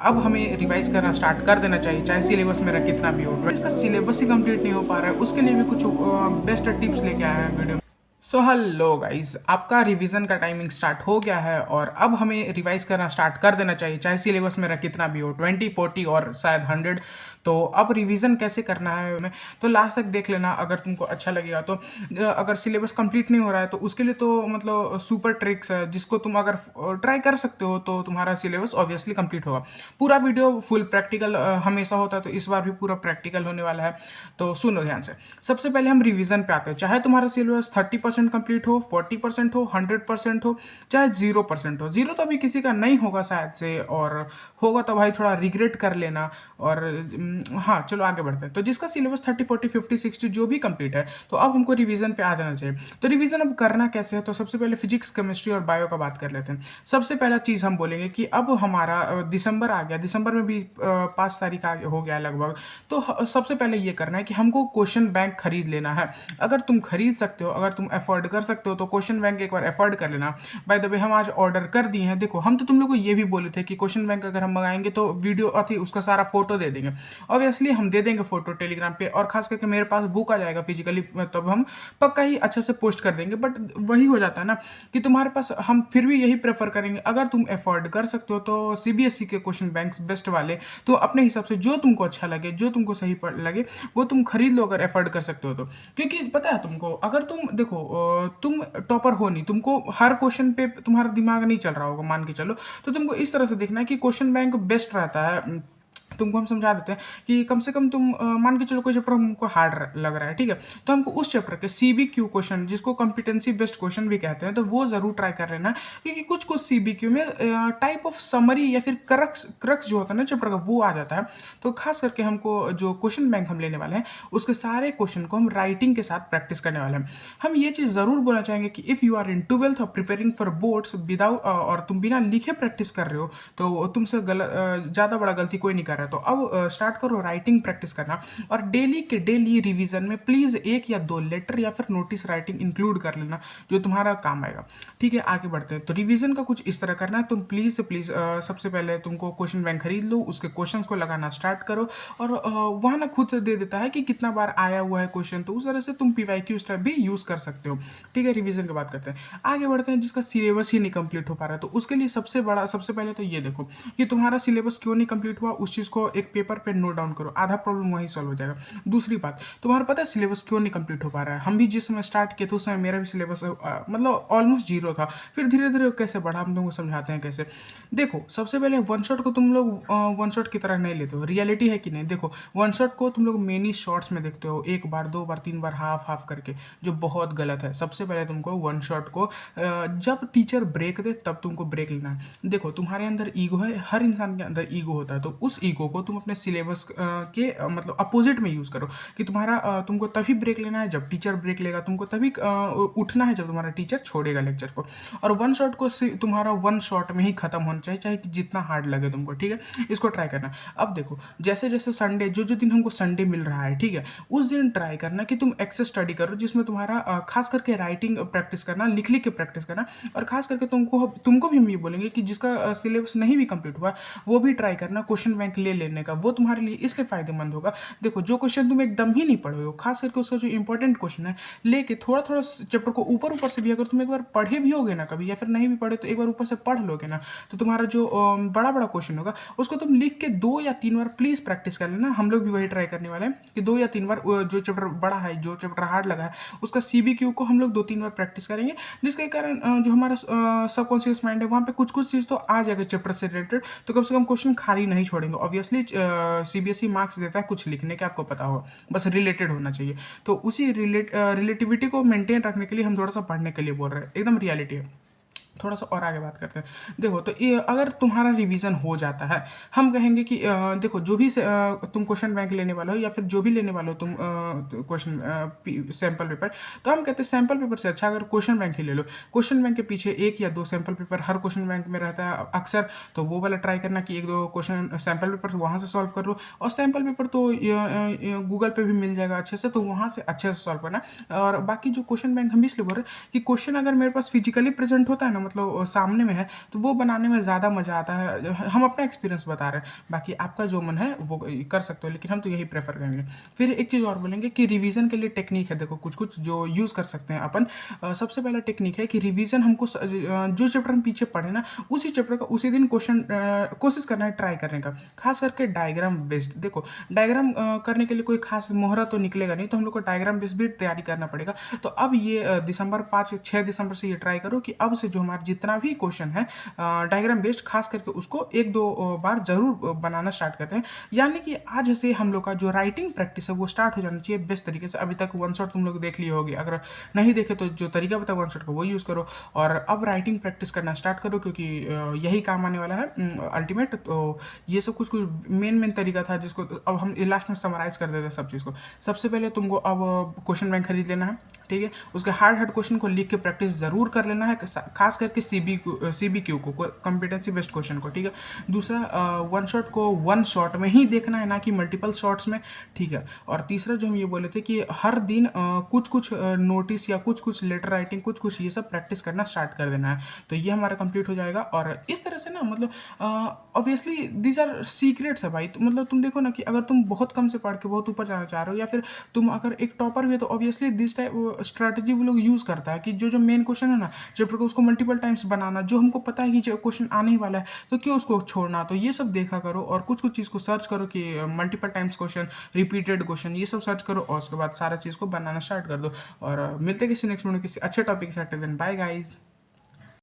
अब हमें रिवाइज करना स्टार्ट कर देना चाहिए, चाहे सिलेबस मेरा कितना भी हो। इसका सिलेबस ही कंप्लीट नहीं हो पा रहा है, उसके लिए भी कुछ बेस्ट टिप्स लेके आया है वीडियो में। सो हेलो गाइस, आपका रिवीजन का टाइमिंग स्टार्ट हो गया है और अब हमें रिवाइज करना स्टार्ट कर देना चाहिए, चाहे सिलेबस मेरा कितना भी हो, 20, 40 और शायद 100। तो अब रिवीजन कैसे करना है हमें, तो लास्ट तक देख लेना अगर तुमको अच्छा लगेगा। तो अगर सिलेबस कंप्लीट नहीं हो रहा है तो उसके लिए तो मतलब सुपर ट्रिक्स है, जिसको तुम अगर ट्राई कर सकते हो तो तुम्हारा सिलेबस ऑब्वियसली कंप्लीट होगा। पूरा वीडियो फुल प्रैक्टिकल हमेशा होता है, तो इस बार भी पूरा प्रैक्टिकल होने वाला है। तो सुनो ध्यान से। सबसे पहले हम रिवीजन पे आते हैं। चाहे तुम्हारा सिलेबस 30% कंप्लीट हो, 40% हो, 100% हो, चाहे 0% हो। जीरो तो अभी किसी का नहीं होगा शायद से, और होगा तो भाई थोड़ा रिग्रेट कर लेना। और हाँ, चलो आगे बढ़ते हैं। तो जिसका सिलेबस 30, 40, 50, 60 जो भी कंप्लीट है, तो अब हमको रिवीजन पे आ जाना चाहिए। तो रिवीजन अब करना कैसे है, तो सबसे पहले फिजिक्स, केमिस्ट्री और बायो का बात कर लेते हैं। सबसे पहला चीज़ हम बोलेंगे कि अब हमारा दिसंबर आ गया, दिसंबर में भी 5 तारीख हो गया लगभग। तो सबसे पहले ये करना है कि हमको क्वेश्चन बैंक खरीद लेना है। अगर तुम खरीद सकते हो, अगर तुम अफोर्ड कर सकते हो, तो क्वेश्चन बैंक एक बार अफोर्ड कर लेना। बाय द वे, हम आज ऑर्डर कर दिए हैं। देखो, हम तो तुम लोग को ये भी बोले थे कि क्वेश्चन बैंक अगर हम मंगाएंगे तो वीडियो अति उसका सारा फोटो दे देंगे। ऑब्वियसली हम दे देंगे फोटो टेलीग्राम पे, और खास करके मेरे पास बुक आ जाएगा फिजिकली, तब हम पक्का ही अच्छे से पोस्ट कर देंगे। बट वही हो जाता है ना कि तुम्हारे पास, हम फिर भी यही प्रेफर करेंगे, अगर तुम अफोर्ड कर सकते हो तो सीबीएसई के क्वेश्चन बैंक्स बेस्ट वाले, तो अपने हिसाब से जो तुमको अच्छा लगे, जो तुमको सही लगे, वो तुम खरीद लो अगर अफोर्ड कर सकते हो तो। क्योंकि पता है तुमको, अगर तुम देखो तुम टॉपर हो नहीं, तुमको हर क्वेश्चन पे तुम्हारा दिमाग नहीं चल रहा होगा, मान के चलो, तो तुमको इस तरह से देखना है कि क्वेश्चन बैंक बेस्ट रहता है। तुमको हम समझा देते हैं कि कम से कम तुम मान के चलो कोई चैप्टर हमको हार्ड लग रहा है, ठीक है, तो हमको उस चैप्टर के सीबीक्यू क्वेश्चन, जिसको कॉम्पिटेंसी बेस्ड क्वेश्चन भी कहते हैं, तो वो जरूर ट्राई कर लेना। क्योंकि कुछ कुछ सीबीक्यू में टाइप ऑफ समरी या फिर क्रक्स जो होता है ना चैप्टर का, वो आ जाता है। तो खास करके हमको जो क्वेश्चन बैंक हम लेने वाले हैं, उसके सारे क्वेश्चन को हम राइटिंग के साथ प्रैक्टिस करने वाले हैं। हम ये चीज़ ज़रूर बोलना चाहेंगे कि if you are in 12th और प्रिपेयरिंग फॉर बोर्ड्स विदाउट, और तुम बिना लिखे प्रैक्टिस कर रहे हो, तो तुमसे ज़्यादा बड़ा गलती कोई नहीं कर रहा है। तो अब स्टार्ट करो राइटिंग प्रैक्टिस करना, और डेली के डेली रिवीजन में प्लीज़ 1 या 2 लेटर या फिर नोटिस राइटिंग इंक्लूड कर लेना, जो तुम्हारा काम आएगा। ठीक है, आगे बढ़ते हैं। तो रिवीजन का कुछ इस तरह करना है, तुम प्लीज़ से प्लीज़ सबसे पहले तुमको क्वेश्चन बैंक खरीद लो, उसके क्वेश्चंस को लगाना स्टार्ट करो, और वहाँ ना खुद दे देता है कि कितना बार आया हुआ है क्वेश्चन, तो उस तरह से तुम पीवाईक्यू स्टेप भी यूज़ कर सकते हो। ठीक है, रिवीजन की बात करते हैं, आगे बढ़ते हैं। जिसका सिलेबस ही नहीं कंप्लीट हो पा रहा है, तो उसके लिए सबसे पहले तो ये देखो कि तुम्हारा सिलेबस क्यों नहीं कंप्लीट हुआ, उस चीज़ को एक पेपर पे नोट डाउन करो, आधा प्रॉब्लम वहीं सॉल्व हो जाएगा। दूसरी बात, तुम्हारा पता है सिलेबस क्यों नहीं कंप्लीट हो पा रहा है। हम भी जिस समय स्टार्ट किए थे उस समय मेरा भी सिलेबस मतलब ऑलमोस्ट जीरो था, फिर धीरे धीरे कैसे बढ़ा, हम तुमको समझाते हैं कैसे। देखो, सबसे पहले वन शॉट को तुम लोग वन शॉट की तरह नहीं लेते हो, रियलिटी है कि नहीं। देखो, वन शॉट को तुम लोग मेनी शॉट्स में देखते हो, 1 बार 2 बार 3 बार हाफ हाफ करके, जो बहुत गलत है। सबसे पहले तुमको वन शॉट को जब टीचर ब्रेक दे तब तुमको ब्रेक लेना है। देखो, तुम्हारे अंदर ईगो है, हर इंसान के अंदर ईगो होता है, तो उस ईगो को तुम अपने सिलेबस के मतलब अपोजिट में यूज़ करो, कि तुमको तभी ब्रेक लेना है जब टीचर ब्रेक लेगा, तुमको तभी उठना है जब तुम्हारा टीचर छोड़ेगा लेक्चर को। और वन शॉट को तुम्हारा वन शॉट में ही खत्म होना चाहिए, चाहे जितना हार्ड लगे तुमको। ठीक है, इसको ट्राई करना। अब देखो, जैसे जैसे संडे, जो दिन हमको संडे मिल रहा है, ठीक है, उस दिन ट्राई करना कि तुम एक्सेस स्टडी करो, जिसमें तुम्हारा खास करके राइटिंग प्रैक्टिस करना, लिख लिख के प्रैक्टिस करना। और खास करके तुमको भी हम ये बोलेंगे कि जिसका सिलेबस नहीं भी कंप्लीट हुआ, वो भी ट्राई करना क्वेश्चन बैंक ले लेने का, वो तुम्हारे लिए इसलिए फायदेमंद होगा। देखो, जो क्वेश्चन तुम एकदम ही नहीं पढ़े हो, खास करके उसका जो इंपॉर्टेंट क्वेश्चन है, लेके थोड़ा थोड़ा चैप्टर को ऊपर ऊपर से भी अगर तुम एक बार पढ़े भी होगे ना कभी, या फिर नहीं भी पढ़े तो एक बार ऊपर से पढ़ लोगे ना, तो तुम्हारा जो बड़ा बड़ा क्वेश्चन होगा उसको तुम लिख के 2 या 3 बार प्लीज़ प्रैक्टिस कर लेना। हम लोग भी वही ट्राई करने वाले हैं कि 2 या 3 बार जो चैप्टर बड़ा है, जो चैप्टर हार्ड लगा है, उसका सीबीक्यू को हम लोग 2-3 बार प्रैक्टिस करेंगे, जिसके कारण जो हमारा सबकॉन्शियस माइंड है, वहाँ पे कुछ कुछ चीज़ तो आ जाएगा चैप्टर से रिलेटेड, तो कम से कम क्वेश्चन खाली नहीं छोड़ेंगे। ऑब्वियसली सीबीएसई मार्क्स देता है कुछ लिखने के, आपको पता होगा, बस रिलेटेड होना चाहिए। तो उसी रिलेटिविटी को मेंटेन रखने के लिए हम थोड़ा सा पढ़ने के लिए बोल रहे हैं, एकदम रियलिटी है। थोड़ा सा और आगे बात करते हैं। देखो, तो ये अगर तुम्हारा रिवीजन हो जाता है, हम कहेंगे कि देखो, जो भी तुम क्वेश्चन बैंक लेने वाले हो, या फिर जो भी लेने वाले हो तुम क्वेश्चन सैम्पल पेपर, तो हम कहते हैं सैम्पल पेपर से अच्छा अगर क्वेश्चन बैंक ही ले लो। क्वेश्चन बैंक के पीछे 1 या 2 सैम्पल पेपर हर क्वेश्चन बैंक में रहता है अक्सर, तो वो वाला ट्राई करना कि 1-2 क्वेश्चन सैम्पल पेपर वहाँ से सॉल्व कर लो। और सैम्पल पेपर तो गूगल पे भी मिल जाएगा अच्छे से, तो वहाँ से अच्छे से सॉल्व करना। और बाकी जो क्वेश्चन बैंक हम इसलिए बोल रहे हैं कि क्वेश्चन अगर मेरे पास फिजिकली प्रेजेंट होता है ना, मतलब सामने में है तो वो बनाने में ज़्यादा मज़ा आता है। हम अपना एक्सपीरियंस बता रहे हैं, बाकी आपका जो मन है वो कर सकते हो, लेकिन हम तो यही प्रेफर करेंगे। फिर एक चीज़ और बोलेंगे कि रिवीजन के लिए टेक्निक है, देखो कुछ कुछ जो यूज़ कर सकते हैं अपन। सबसे पहला टेक्निक है कि रिवीजन हमको जो चैप्टर हम पीछे पढ़े ना उसी चैप्टर का उसी दिन क्वेश्चन कोशिश करना है ट्राई करने का, खास करके डायग्राम बेस्ड। देखो डायग्राम करने के लिए कोई खास मोहरा तो निकलेगा नहीं, तो हम लोग को डायग्राम बेस्ड भी तैयारी करना पड़ेगा। तो अब ये दिसंबर 5-6 दिसंबर से ये ट्राई करो कि अब से जो हमारा जितना भी क्वेश्चन है डायग्राम बेस्ड, खास करके उसको 1-2 बार जरूर बनाना स्टार्ट करते हैं। यानी कि आज से हम लोग का जो राइटिंग प्रैक्टिस है वो स्टार्ट हो जाना चाहिए बेस्ट तरीके से। अभी तक वन शॉट तुम लोग देख लिए होगी, अगर नहीं देखे तो जो तरीका बताया वन शॉट का वो यूज़ करो, और अब राइटिंग प्रैक्टिस करना स्टार्ट करो, क्योंकि यही काम आने वाला है अल्टीमेट। तो ये सब कुछ कुछ मेन तरीका था जिसको अब हम लास्ट में समराइज कर देते हैं सब चीज़ को। सबसे पहले तुमको अब क्वेश्चन बैंक खरीद लेना है, ठीक है। उसके हार्ड क्वेश्चन को लिख के प्रैक्टिस जरूर कर लेना है, खास करके CBQ को, कॉम्पिटेंसी बेस्ड क्वेश्चन को, ठीक है। दूसरा वन शॉट को वन शॉट में ही देखना है, ना कि मल्टीपल शॉट्स में, ठीक है। और तीसरा जो हम ये बोले थे कि हर दिन कुछ कुछ नोटिस या कुछ कुछ लेटर राइटिंग कुछ कुछ ये सब प्रैक्टिस करना स्टार्ट कर देना है। तो ये हमारा कंप्लीट हो जाएगा। और इस तरह से ना मतलब ऑब्वियसली दीज आर सीक्रेट्स है भाई। तो मतलब तुम देखो ना कि अगर तुम बहुत कम से पढ़ के बहुत ऊपर जाना चाह रहे हो, या फिर तुम अगर एक टॉपर भी है, तो ऑब्वियसली दिस टाइप स्ट्रैटेजी वो लोग यूज़ करता है कि जो जो मेन क्वेश्चन है ना चैप्टर को, उसको मल्टीपल टाइम्स बनाना, जो हमको पता है कि जो क्वेश्चन आने ही वाला है तो क्यों उसको छोड़ना। तो ये सब देखा करो और कुछ कुछ चीज़ को सर्च करो कि multiple times question, repeated question, ये सब सर्च करो और उसके बाद सारा चीज़ को बनाना स्टार्ट कर दो। और मिलते किसी नेक्स्ट वीडियो किसी अच्छे टॉपिक से। दिन बाय गाइज।